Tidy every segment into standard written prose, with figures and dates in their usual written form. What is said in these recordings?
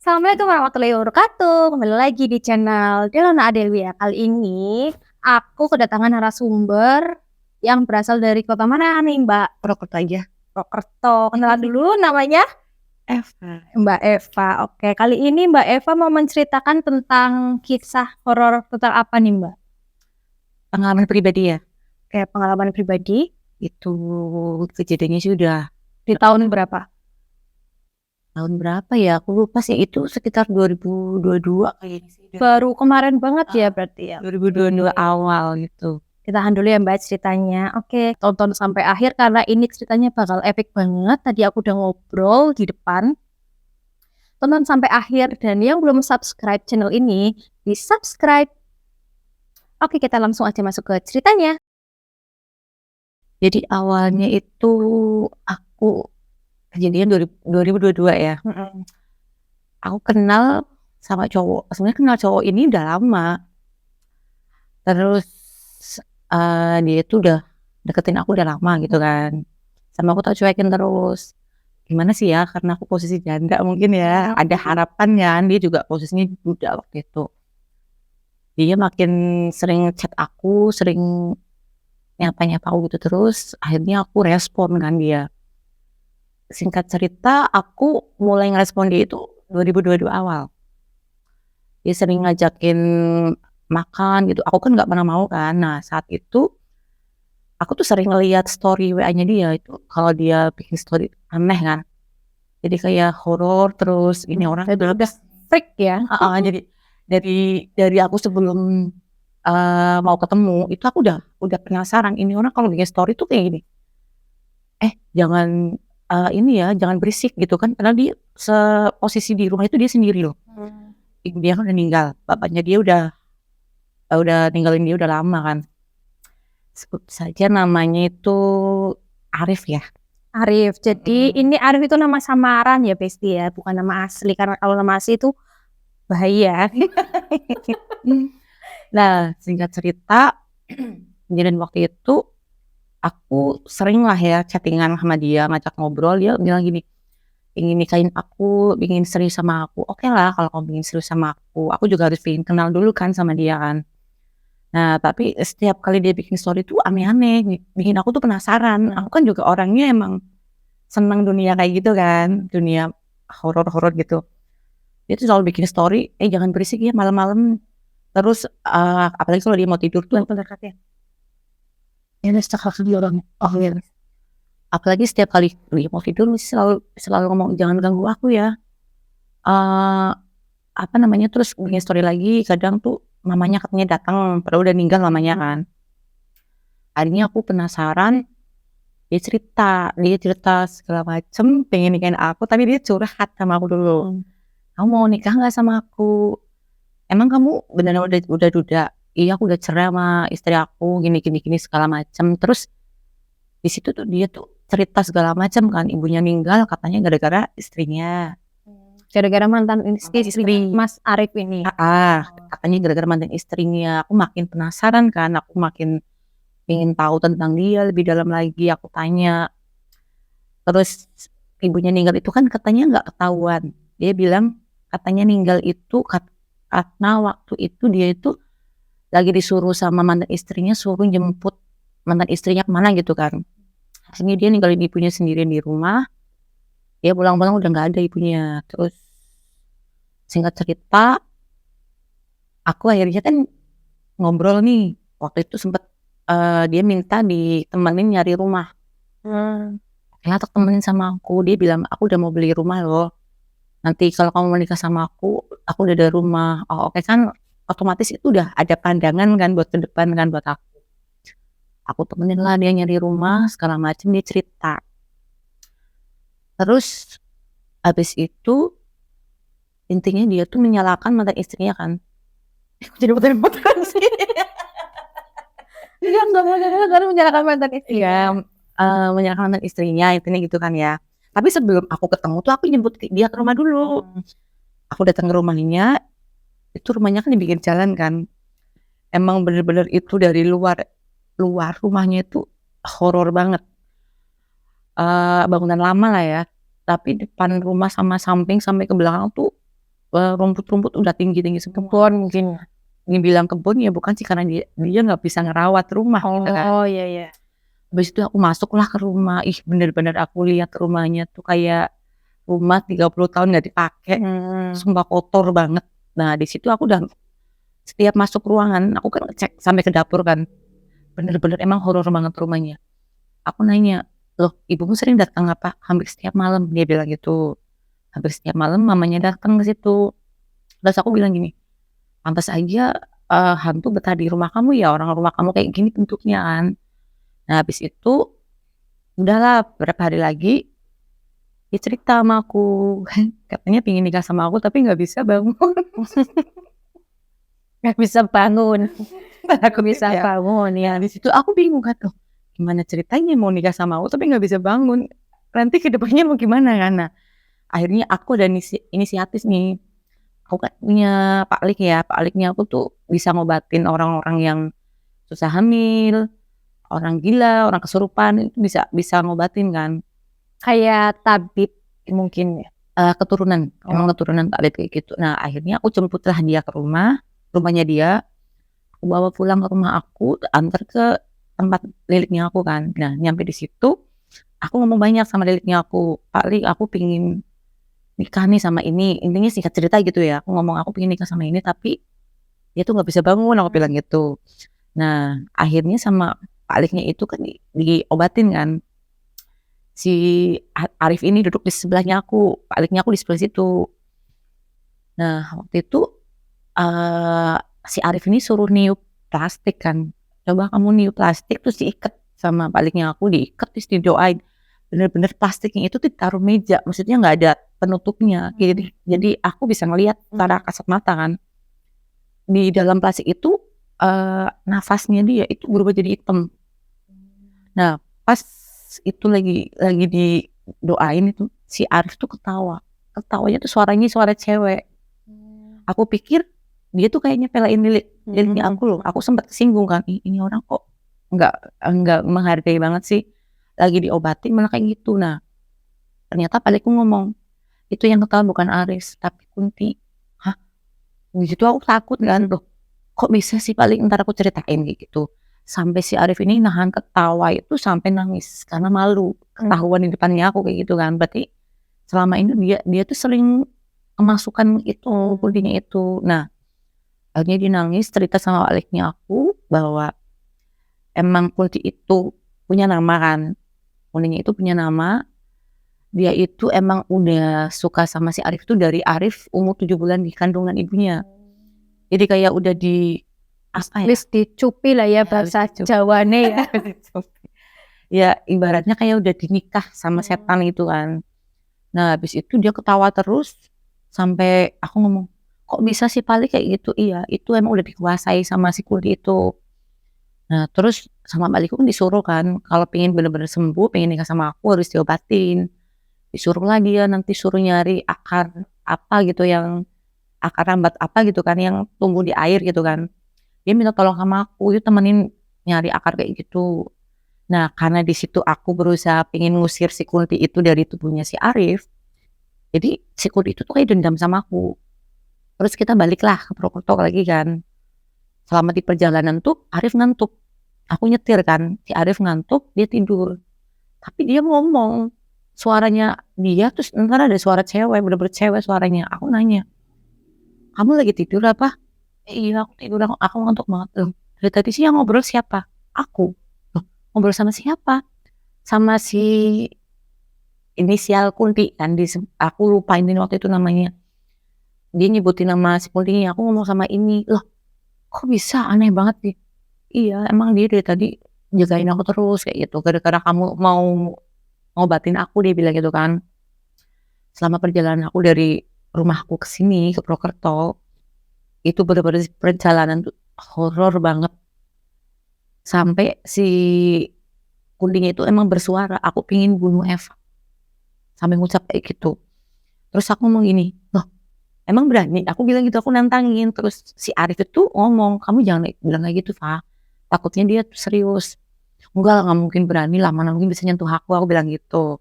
Assalamualaikum warahmatullahi wabarakatuh. Kembali lagi di channel Delona Adelwia. Kali ini aku kedatangan narasumber yang berasal dari kota mana nih, Mbak? Purwokerto aja. Purwokerto. Kenalan dulu, namanya Eva. Mbak Eva. Oke, kali ini Mbak Eva mau menceritakan tentang kisah horor tentang apa nih, Mbak? Pengalaman pribadi ya. Kayak pengalaman pribadi Itu kejadiannya sih udah di tahun berapa? tahun berapa ya? Aku lupa sih, itu sekitar 2022 kayaknya sih. Baru kemarin banget ya berarti ya. 2022 awal gitu. Kita tahan dulu ya Mbak ceritanya. Oke, tonton sampai akhir karena ini ceritanya bakal epic banget. Tadi aku udah ngobrol di depan. Tonton sampai akhir dan yang belum subscribe channel ini, di subscribe. Oke, kita langsung aja masuk ke ceritanya. Jadi awalnya itu aku kejadian 2022 ya. Aku kenal sama cowok. Sebenarnya kenal cowok ini udah lama. Terus dia itu udah deketin aku udah lama gitu kan. Sama aku tak cuekin terus. Gimana sih ya, karena aku posisi janda mungkin ya, ada harapan kan, dia juga posisinya duda waktu itu. Dia makin sering chat aku, sering nyapa-nyapa aku gitu terus, akhirnya aku respon kan dia. Singkat cerita, aku mulai ngerespon dia itu 2022 awal. Dia sering ngajakin makan gitu, aku kan nggak pernah mau kan. Nah saat itu, aku tuh sering ngeliat story WA-nya dia itu, kalau dia bikin story aneh kan. Jadi kayak horor terus ini orang Udah freak ya. jadi dari aku sebelum mau ketemu itu aku udah penasaran ini orang kalau bikin story tuh kayak gini. Jangan ini ya, jangan berisik gitu kan, karena dia posisi di rumah itu dia sendiri loh. Ibu dia kan udah meninggal, bapaknya dia udah ninggalin dia udah lama kan. Sebut saja namanya itu Arif ya. Arif. Jadi ini Arif itu nama samaran ya, Besti ya, bukan nama asli. Karena kalau nama asli itu bahaya. Nah, singkat cerita, kejadian waktu itu aku sering lah ya chattingan sama dia, ngajak ngobrol, dia bilang gini, ingin nikahin aku, ingin serius sama aku. Oke lah kalau kamu ingin serius sama aku juga harus ingin kenal dulu kan sama dia kan. Nah, tapi setiap kali dia bikin story tuh aneh-aneh, bikin aku tuh penasaran. Aku kan juga orangnya emang senang dunia kayak gitu kan, dunia horor-horor gitu. Dia tuh selalu bikin story, jangan berisik ya malam-malam. Terus apalagi kalau dia mau tidur tuh Pendekatnya. ini orang apalagi setiap kali dia mau tidur mesti selalu ngomong jangan ganggu aku ya. Apa namanya, terus bikin story lagi, kadang tuh mamanya katanya datang, padahal udah meninggal mamanya kan. Akhirnya aku penasaran, dia cerita segala macem, pengen nikahin aku, tapi dia curhat sama aku dulu. Kamu mau nikah nggak sama aku? Emang kamu beneran udah duda? Iya, aku udah cerai sama istri aku, gini segala macem. Terus di situ tuh dia tuh cerita segala macam kan, ibunya meninggal katanya gara-gara istrinya. Gara-gara mantan istri Mas Arif ini. Katanya gara-gara mantan istrinya. Aku makin penasaran kan, aku makin ingin tahu tentang dia lebih dalam lagi. Aku tanya. Terus ibunya meninggal itu kan katanya nggak ketahuan. Dia bilang katanya meninggal itu karena waktu itu dia itu lagi disuruh sama mantan istrinya suruh jemput mantan istrinya kemana gitu kan. Akhirnya dia ninggalin ibunya sendirian di rumah. Dia pulang-pulang udah nggak ada ibunya. Terus singkat cerita, aku akhirnya kan ngobrol nih. Waktu itu sempet dia minta ditemenin nyari rumah. Ternyata temenin sama aku. Dia bilang aku udah mau beli rumah loh. Nanti kalau kamu mau nikah sama aku udah ada rumah. Oh oke kan, otomatis itu udah ada pandangan kan buat ke depan kan buat aku. Aku temenin lah dia nyari rumah segala macem, dia cerita. Terus habis itu intinya dia tuh menyalahkan mantan istrinya kan. Jadi putar-putar sih. Dia nggak mau menyalahkan mantan istri. Iya, menyalahkan mantan istrinya intinya gitu kan ya. Tapi sebelum aku ketemu tuh aku nyebut dia ke rumah dulu. Aku datang ke rumahnya, itu rumahnya kan dibikin jalan kan. Emang bener-bener itu dari luar rumahnya itu horor banget. Bangunan lama lah ya. Tapi depan rumah sama samping sampai ke belakang tuh rumput-rumput udah tinggi-tinggi semua. Kebun mungkin. Dibilang kebun ya bukan sih, karena dia nggak bisa ngerawat rumah gitu kan. Oh, iya. Habis itu aku masuklah ke rumah, bener-bener aku lihat rumahnya tuh kayak rumah 30 tahun nggak dipakai, sumpah kotor banget. Nah di situ aku udah setiap masuk ruangan aku kan ngecek sampai ke dapur kan, bener-bener emang horor banget rumahnya. Aku nanya, "Loh ibumu sering datang apa?" "Hampir setiap malam," dia bilang gitu. Hampir setiap malam mamanya datang ke situ. Terus aku bilang gini, "Pantes aja, hantu betah di rumah kamu ya, orang rumah kamu kayak gini bentuknya kan." Nah habis itu, udahlah beberapa hari lagi, dia cerita sama aku, katanya pengen nikah sama aku tapi nggak bisa bangun. Nggak bisa bangun. Aku Bisa ya. bangun ya. Di situ aku bingung kan, loh gimana ceritanya mau nikah sama aku tapi nggak bisa bangun, nanti ke depannya mau gimana kan. Nah akhirnya aku ada inisiatif nih, aku kan punya Pak Lik ya, Pak Liknya aku tuh bisa ngobatin orang-orang yang susah hamil, orang gila, orang kesurupan, itu bisa ngobatin kan. Kayak tabib mungkin ya. Keturunan, emang keturunan Pak Lik kayak gitu. Nah akhirnya aku jemputlah dia ke rumahnya dia, aku bawa pulang ke rumah aku, antar ke tempat liliknya aku kan. Nah nyampe di situ, aku ngomong banyak sama liliknya aku, "Pak Lik, aku pingin nikah nih sama ini." Intinya singkat cerita gitu ya, aku ngomong aku pengen nikah sama ini tapi dia tuh nggak bisa bangun, aku bilang gitu. Nah akhirnya sama Pak Liknya itu kan diobatin kan. Si Arif ini duduk di sebelahnya aku, Pak Liknya aku di sebelah situ. Nah waktu itu, si Arif ini suruh niup plastik kan, "Coba kamu niup plastik terus diikat," sama Pak Liknya aku, diikat terus didoain. Bener-bener plastiknya itu ditaruh meja, maksudnya nggak ada penutupnya, jadi aku bisa ngelihat secara kasat mata kan. Di dalam plastik itu, nafasnya dia itu berubah jadi hitam. Nah pas itu lagi didoain itu, si Arif tuh ketawanya tuh suaranya suara cewek. Aku pikir dia tuh kayaknya nyepelein liliknya aku loh, aku sempet kesinggung kan, "Ih ini orang kok nggak menghargai banget sih, lagi diobatin malah kayak gitu." Nah ternyata palikku ngomong, "Itu yang ketawa bukan Aris tapi Kunti." Hah? Di situ aku takut kan, loh kok bisa sih, paling entar aku ceritain kayak gitu. Sampai si Arif ini nahan ketawa itu sampai nangis karena malu ketahuan di depannya aku kayak gitu kan. Berarti selama ini dia tuh sering kemasukan itu kuntinya itu. Nah akhirnya dia nangis cerita sama Aliknya aku bahwa emang Kunti itu punya nama kan, kuntinya itu punya nama, dia itu emang udah suka sama si Arif tuh dari Arif umur 7 bulan di kandungan ibunya. Jadi kayak udah apa ya, Wis dicupi lah ya bahasa Jawane ya. ya ibaratnya kayak udah dinikah sama setan gitu kan. Nah habis itu dia ketawa terus sampai aku ngomong, "Kok bisa sih Pali kayak gitu?" "Iya itu emang udah dikuasai sama si Kunti itu." Nah terus sama Palikku kan disuruh kan kalau pengen bener-bener sembuh, pengen nikah sama aku harus diobatin. Disuruhlah dia nanti suruh nyari akar apa gitu yang akar rambat apa gitu kan yang tumbuh di air gitu kan. Dia minta tolong sama aku, "Yuk temenin nyari akar kayak gitu." Nah karena di situ aku berusaha pengen ngusir si Kunti itu dari tubuhnya si Arif, jadi si Kunti itu tuh kayak dendam sama aku. Terus kita baliklah ke Purwokerto lagi kan. Selama di perjalanan tuh Arif ngantuk, aku nyetir kan, si Arif ngantuk dia tidur. Tapi dia ngomong, suaranya dia terus entar ada suara cewek, bener-bener cewek suaranya. Aku nanya, "Kamu lagi tidur apa?" "Iya aku tidur, aku ngantuk banget." "Loh dari tadi sih yang ngobrol siapa?" "Aku." "Loh ngobrol sama siapa?" "Sama si inisial Kunti," kan aku lupa ini waktu itu namanya. Dia nyebutin nama si Kuntinya, aku ngomong sama ini. "Loh kok bisa, aneh banget sih." "Iya emang dia dari tadi jagain aku terus kayak gitu, gara-gara kamu mau ngobatin aku," dia bilang gitu kan. Selama perjalanan aku dari rumahku ke sini, ke Purwokerto, itu bener-bener perjalanan tuh horor banget. Sampai si Kuntinya itu emang bersuara, "Aku pengen bunuh Eva." Sampai ngucap kayak gitu. Terus aku ngomong gini, "Loh emang berani?" Aku bilang gitu, aku nantangin. Terus si Arif itu ngomong, "Kamu jangan bilang kayak gitu, Fa. Takutnya dia tuh serius." "Enggak lah, nggak mungkin berani lah, mana mungkin bisa nyentuh aku bilang gitu.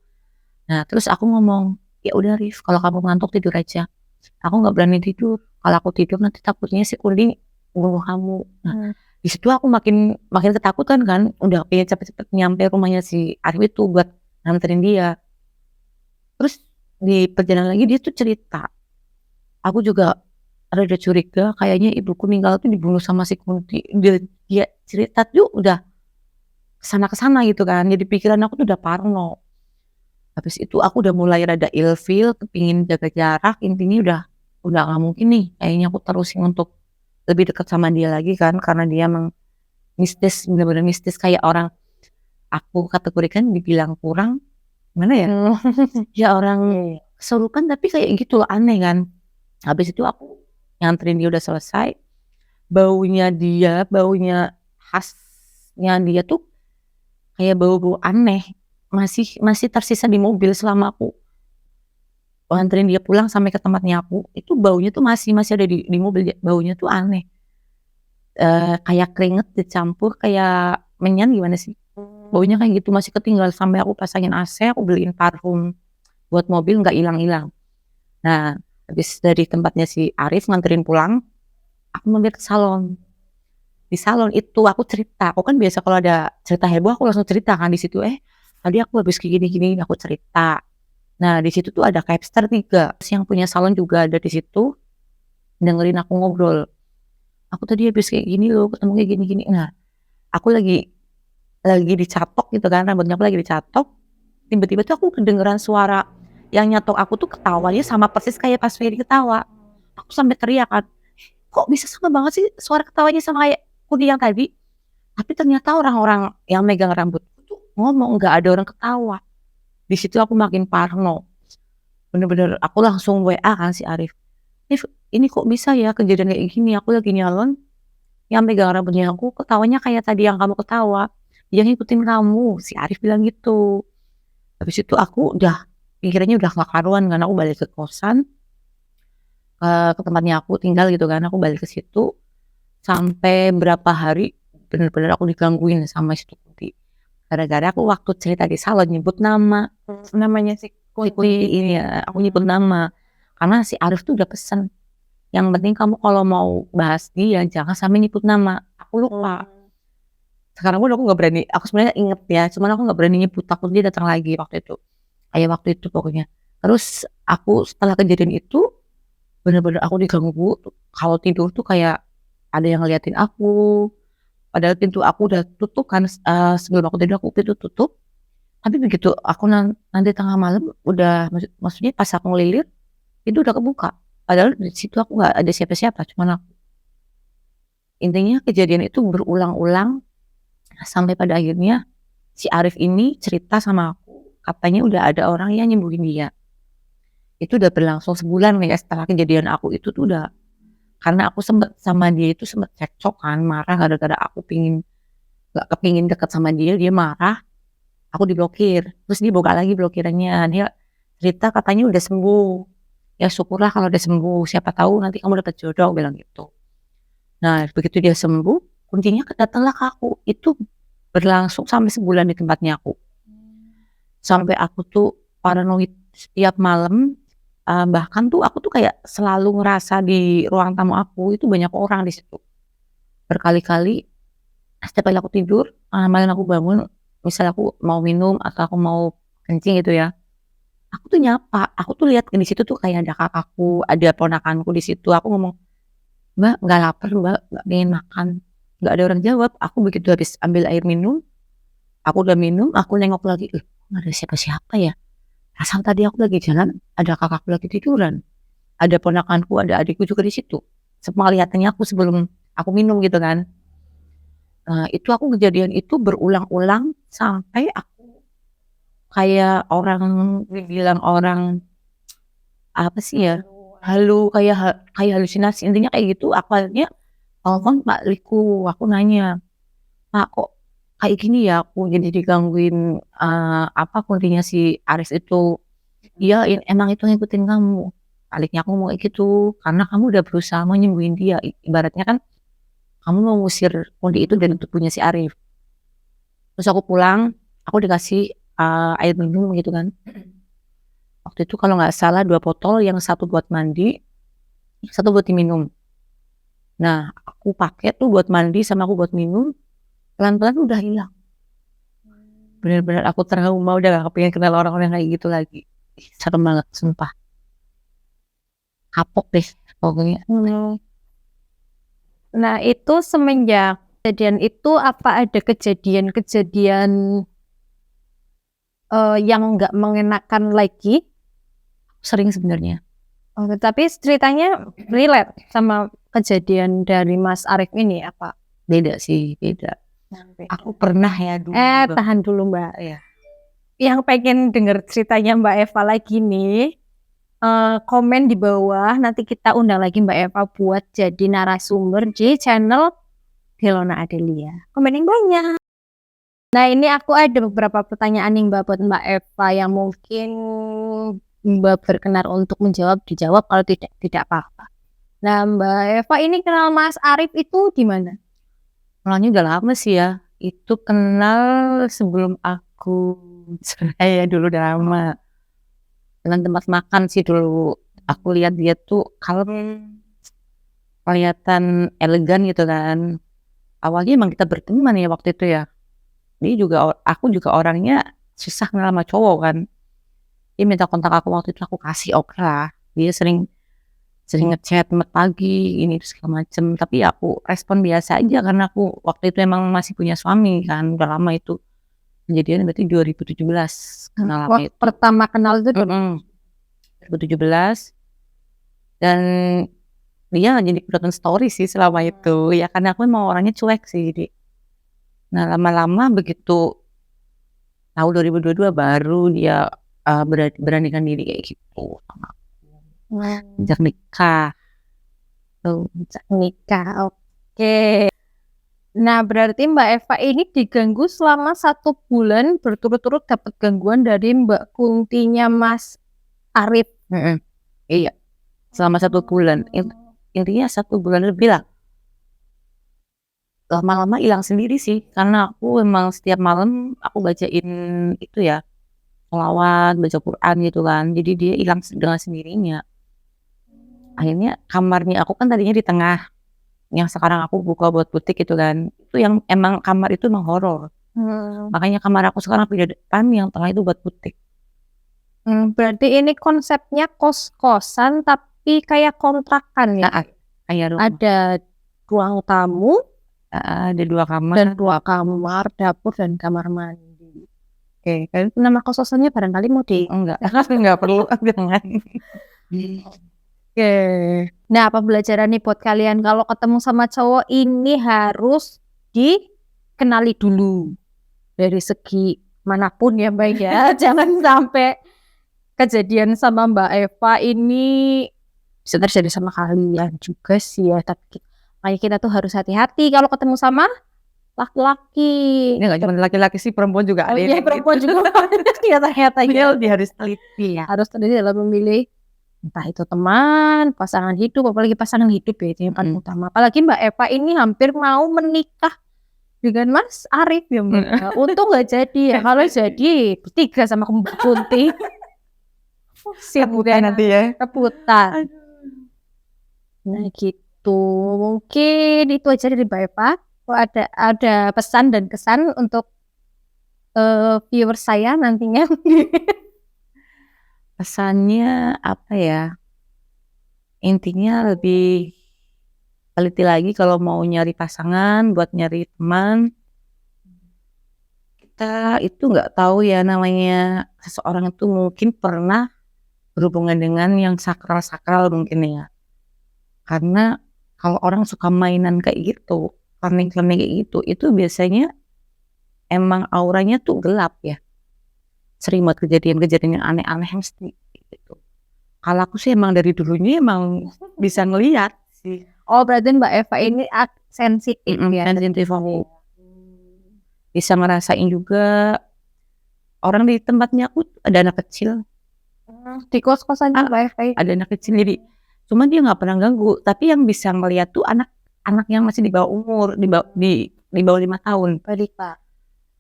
Nah terus aku ngomong, "Ya udah Rif, kalau kamu ngantuk tidur aja." aku nggak berani tidur. Kalau aku tidur nanti takutnya si Kundi bunuh kamu. Nah, di situ aku makin ketakutan kan, udah pengen cepet-cepet nyampe rumahnya si Arif itu buat nganterin dia. Terus di perjalanan lagi dia tuh cerita, aku juga rada curiga kayaknya ibuku meninggal tuh dibunuh sama si Kunti. Dia cerita tuh udah kesana gitu kan, jadi pikiran aku tuh udah parno. Habis itu aku udah mulai rada ilfeel, kepingin jaga jarak, intinya udah nggak mungkin nih kayaknya aku terusin untuk lebih dekat sama dia lagi kan, karena dia emang mistis, bener-bener mistis kayak orang aku kategorikan dibilang kurang, gimana ya, ya orang kesurupan tapi kayak gitu loh, aneh kan. Habis itu aku nganterin dia udah selesai, baunya khasnya dia tuh kayak bau-bau aneh, masih tersisa di mobil selama aku nganterin dia pulang sampai ke tempatnya aku, itu baunya tuh masih ada di mobil, baunya tuh aneh, kayak keringet dicampur kayak menyan gimana sih, baunya kayak gitu masih ketinggal sampai aku pasangin AC, aku beliin parfum buat mobil nggak ilang-ilang. Nah, habis dari tempatnya si Arif nganterin pulang, aku mampir ke salon. Di salon itu aku cerita, aku kan biasa kalau ada cerita heboh aku langsung cerita kan di situ, tadi aku habis kayak gini-gini, aku cerita. Nah, di situ tuh ada Capster 3, terus yang punya salon juga ada di situ, dengerin aku ngobrol. Aku tadi habis kayak gini loh, ketemu kayak gini-gini. Nah, aku lagi dicatok gitu kan, rambutnya aku lagi dicatok, tiba-tiba tuh aku kedengeran suara yang nyatok aku tuh ketawanya sama persis kayak pas Ferry ketawa. Aku sampai teriak kan, kok bisa sama banget sih suara ketawanya sama kayak Kudi yang tadi? Tapi ternyata orang-orang yang megang rambutku tuh ngomong, nggak ada orang ketawa. Di situ aku makin parno. Bener-bener aku langsung WA kan si Arif. "Rif, ini kok bisa ya kejadian kayak gini? Aku lagi nyalon, yang megang rambutnya aku ketawanya kayak tadi yang kamu ketawa. Dia ngikutin kamu," si Arif bilang gitu. Habis itu aku udah pikirannya udah nggak karuan kan, aku balik ke kosan, ke tempatnya aku tinggal gitu kan, aku balik ke situ sampai berapa hari bener-bener aku digangguin sama si Tuti. Gara-gara aku waktu cerita di salon nyebut nama, Namanya si si Kunti ini ya, aku nyebut nama. Karena si Arif tuh udah pesen, yang penting kamu kalau mau bahas dia jangan sampai nyebut nama. Aku lupa. Sekarang pun aku nggak berani. Aku sebenarnya inget ya, cuman aku nggak berani nyebut takut dia datang lagi waktu itu. Kayak waktu itu pokoknya. Terus aku setelah kejadian itu bener-bener aku diganggu. Kalau tidur tuh kayak ada yang ngeliatin aku. Padahal pintu aku udah tutup kan, sebelum aku tidur aku pintu tutup. Tapi begitu aku nanti tengah malam udah maksudnya pas aku ngelilir itu udah kebuka. Padahal di situ aku nggak ada siapa-siapa, cuman aku. Intinya kejadian itu berulang-ulang sampai pada akhirnya si Arif ini cerita sama aku, katanya udah ada orang yang nyembuhin dia. Itu udah berlangsung sebulan ya setelah kejadian aku itu tuh udah, karena aku sempet sama dia itu sempet cekcok kan, marah gara-gara aku nggak kepingin deket sama dia, dia marah, aku diblokir. Terus dia buka lagi blokirannya, dia cerita katanya udah sembuh. Ya syukurlah kalau udah sembuh, siapa tahu nanti kamu dapat jodoh, bilang gitu. Nah, begitu dia sembuh, kuncinya datanglah ke aku. Itu berlangsung sampai sebulan di tempatnya aku. Sampai aku tuh paranoid setiap malam, bahkan tuh aku tuh kayak selalu ngerasa di ruang tamu aku itu banyak orang di situ. Berkali-kali setiap kali aku tidur, malam aku bangun, misal aku mau minum atau aku mau kencing gitu ya, aku tuh nyapa, aku tuh lihat di situ tuh kayak ada kakakku, ada ponakanku di situ, aku ngomong, "Mbak, nggak lapar Mbak, nggak pengen makan." Nggak ada orang jawab. Aku begitu habis ambil air minum, aku udah minum, aku nengok lagi, nggak ada siapa-siapa ya? Perasaan tadi aku lagi jalan, ada kakakku lagi tiduran, ada ponakanku, ada adikku juga di situ. Sepengelihatannya aku sebelum aku minum gitu kan. Nah, itu aku kejadian itu berulang-ulang sampai aku kayak orang dibilang orang apa sih ya? Kayak halusinasi. Intinya kayak gitu. Awalnya telepon Pak Liku, aku nanya, "Pak, kok kayak gini ya aku jadi digangguin, apa kuntinya si Aris itu." "Iya, emang itu ngikutin kamu." Baliknya aku ngomong kayak gitu, "Karena kamu udah berusaha mau nyembuhin dia." Ibaratnya kan kamu mau ngusir kunti itu dari tubuhnya si Arif. Terus aku pulang, aku dikasih, air minum gitu kan. Waktu itu kalau nggak salah 2 botol, yang 1 buat mandi, satu buat diminum. Nah, aku pakai tuh buat mandi sama aku buat minum, pelan-pelan udah hilang. Bener-bener aku trauma, udah gak kepengen kenal orang-orang kayak gitu lagi. Serem banget, sumpah. Kapok deh pokoknya. Nah, itu semenjak kejadian itu apa ada kejadian-kejadian yang nggak mengenakan lagi? Sering sebenarnya. Oh, tapi ceritanya relate sama kejadian dari Mas Arif ini apa? Beda sih, beda. Aku pernah ya dulu. Tahan dulu Mbak. Ya. Yang pengen denger ceritanya Mbak Eva lagi nih, komen di bawah. Nanti kita undang lagi Mbak Eva buat jadi narasumber di channel Delona Adelia. Komen yang banyak. Nah, ini aku ada beberapa pertanyaan nih Mbak buat Mbak Eva yang mungkin Mbak berkenan untuk menjawab, dijawab, kalau tidak apa-apa. Nah, Mbak Eva ini kenal Mas Arif itu di mana? Kenalnya udah lama sih ya. Itu kenal sebelum aku sebenarnya dulu udah lama. Dengan tempat makan sih dulu. Aku lihat dia tuh kalem, kelihatan elegan gitu kan. Awalnya emang kita berteman ya waktu itu ya. Aku juga orangnya susah kenal sama cowok kan. Dia minta kontak aku waktu itu, aku kasih oke lah. Dia sering ngechat pagi ini terus segala macem, tapi aku respon biasa aja karena aku waktu itu emang masih punya suami kan, udah lama itu kejadian, berarti 2017 kenal lama itu. Pertama kenal itu 2017, dan dia nggak jadi ikutan story sih selama itu ya, karena aku emang orangnya cuek sih. Jadi nah lama-lama begitu tahu 2022 baru dia beranikan diri kayak gitu sama sejak nikah. Oke. Nah, berarti Mbak Eva ini diganggu selama 1 bulan berturut-turut dapat gangguan dari Mbak Kuntinya Mas Arif. Iya, selama 1 bulan. Intinya 1 bulan lebih lah. Lama-lama hilang sendiri sih, karena aku emang setiap malam aku bacain itu ya, sholawat, baca Quran gitu kan. Jadi dia hilang dengan sendirinya. Akhirnya kamarnya aku kan tadinya di tengah, yang sekarang aku buka buat butik gitu kan. Itu yang emang kamar itu emang horor. Makanya kamar aku sekarang pindah depan, yang tengah itu buat butik. Berarti ini konsepnya kos-kosan tapi kayak kontrakan ya? Nah, kayak rumah. Ada ruang tamu, ada 2 kamar. dan 2 kamar, dapur dan kamar mandi. Oke, nama kos-kosannya barangkali mau di... Enggak perlu, jangan. Oke. Nah, apa pembelajaran nih buat kalian kalau ketemu sama cowok ini harus dikenali dulu dari segi manapun ya Mbak ya. Jangan sampai kejadian sama Mbak Eva ini bisa terjadi sama kalian juga sih ya. Tapi kayak kita tuh harus hati-hati kalau ketemu sama laki-laki. Ini nggak cuma laki-laki sih, perempuan juga ada. Iya, perempuan juga ternyata dia harus teliti ya. Harus teliti dalam memilih entah itu teman, pasangan hidup, apalagi pasangan hidup ya, itu yang paling utama. Apalagi Mbak Eva ini hampir mau menikah dengan Mas Arif ya Mbak. Untung nggak jadi ya. Kalau jadi bertiga sama Mbak Kunti. Rebutan nanti ya. Rebutan. Nah gitu. Mungkin itu aja dari Mbak Eva. Kalau ada pesan dan kesan untuk viewer saya nantinya. Pesannya apa ya? Intinya lebih teliti lagi kalau mau nyari pasangan, buat nyari teman. Kita itu nggak tahu ya, namanya seseorang itu mungkin pernah berhubungan dengan yang sakral mungkin ya. Karena kalau orang suka mainan kayak gitu, klenik-klenik kayak gitu, itu biasanya emang auranya tuh gelap ya. Sering buat kejadian-kejadian yang aneh-aneh mesti gitu. Kalau aku sih emang dari dulunya emang bisa ngelihat sih. Oh, berarti Mbak Eva ini sensitif ya? Sensitif aku. Bisa ngerasain juga orang di tempatnya aku ada anak kecil. Di kos-kosan Mbak Eva ada anak kecil, jadi cuma dia nggak pernah ganggu. Tapi yang bisa ngelihat tuh anak yang masih di bawah umur, di bawah 5 tahun. Balita.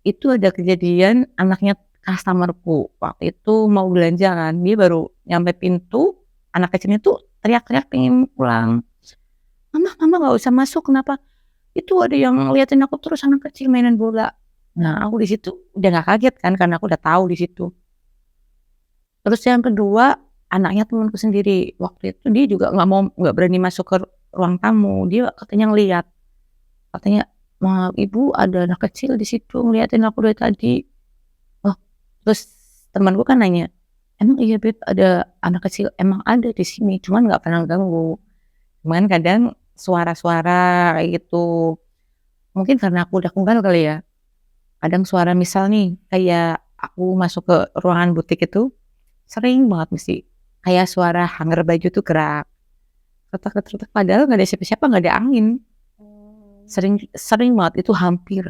Itu ada kejadian anaknya customerku waktu itu mau belanja kan, dia baru nyampe pintu, anak kecilnya tuh teriak-teriak pengen pulang. Mama nggak usah masuk, kenapa? Itu ada yang ngeliatin aku terus, anak kecil mainan bola. Nah, aku di situ udah nggak kaget kan, karena aku udah tahu di situ. Terus yang kedua, anaknya temanku sendiri. Waktu itu dia juga nggak berani masuk ke ruang tamu. Dia katanya ngeliat, katanya, ibu ada anak kecil di situ ngeliatin aku dari tadi. Oh, terus temanku kan nanya, emang iya Beb ada anak kecil? Emang ada di sini, cuman nggak pernah ganggu. Cuman kadang suara-suara kayak gitu, mungkin karena aku udah kebal kali ya. Kadang suara misal nih, kayak aku masuk ke ruangan butik itu, sering banget mesti kayak suara hanger baju tuh gerak, retak-retak, padahal nggak ada siapa-siapa, nggak ada angin. Sering sering banget itu hampir.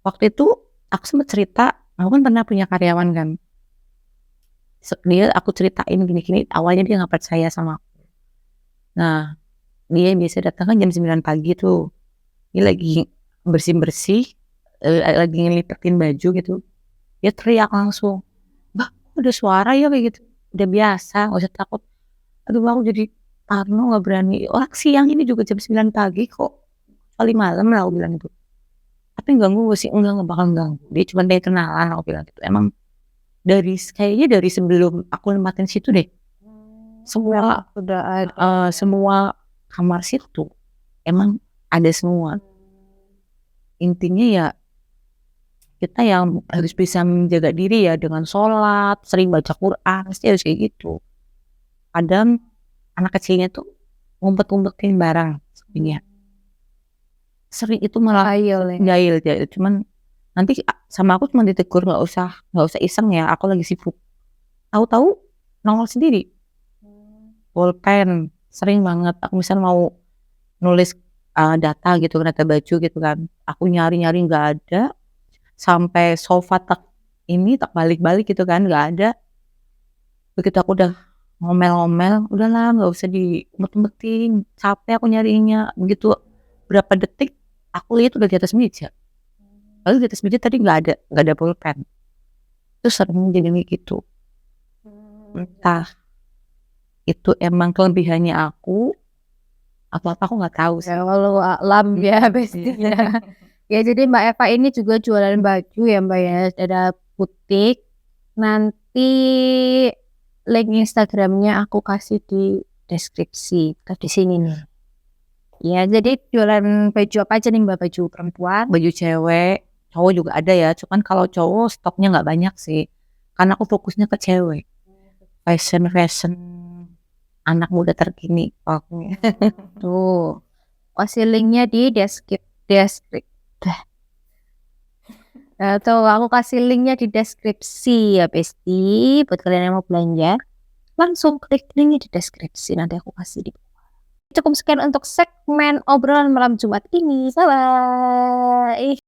Waktu itu aku sempet cerita, aku kan pernah punya karyawan kan. Dia aku ceritain gini-gini, awalnya dia nggak percaya sama aku. Nah, dia biasa datang kan jam 9 pagi tuh. Dia lagi bersih-bersih, lagi ngelipetin baju gitu. Dia teriak langsung, "Mbak, kok ada suara ya?" kayak gitu. Udah biasa, nggak usah takut. Aduh, aku jadi parno, nggak berani. Orang siang ini juga jam 9 pagi kok, kali malam lah aku bilang gitu. Tapi ganggu gak sih? Enggak, nggak bakal ganggu. Dia cuma pengen kenalan, aku bilang gitu. Emang kayaknya dari sebelum aku nempatin situ deh, semua Udah ada. semua kamar situ emang ada semua. Intinya ya kita yang harus bisa menjaga diri ya dengan sholat, sering baca Quran, pasti harus kayak gitu. Kadang anak kecilnya tuh ngumpet-ngumpetin barang sebenarnya. Sering itu malah Ayo, jahil, cuman nanti sama aku cuma ditegur, nggak usah iseng ya, aku lagi sibuk. Tahu-tahu nongol sendiri. Pulpen sering banget aku misal mau nulis data gitu, data baju gitu kan, aku nyari-nyari nggak ada, sampai sofa tak balik-balik gitu kan, nggak ada. Begitu aku udah ngomel-ngomel, "Udahlah nggak usah diumpet-umpetin, capek aku nyarinya." Begitu berapa detik, aku lihat udah di atas meja. Lalu di atas meja tadi nggak ada pulpen. Itu sering jadi gitu. Entah itu emang kelebihannya aku, apa-apa aku nggak tahu sih. Ya walau alam ya pastinya. Ya jadi Mbak Eva ini juga jualan baju ya Mbak ya, ada butik. Nanti link Instagramnya aku kasih di deskripsi di sini nih. Ya jadi jualan baju apa aja nih Mbak? Baju perempuan? Baju cewek, cowok juga ada ya, cuman kalau cowok stoknya nggak banyak sih, karena aku fokusnya ke cewek. Fashion anak muda terkini pokoknya. Tuh, kasih linknya di deskripsi. Tuh aku kasih linknya di deskripsi ya Besti. Buat kalian yang mau belanja, langsung klik linknya di deskripsi. Nanti aku kasih di. Cukup sekian untuk segmen obrolan malam Jumat ini. Bye bye.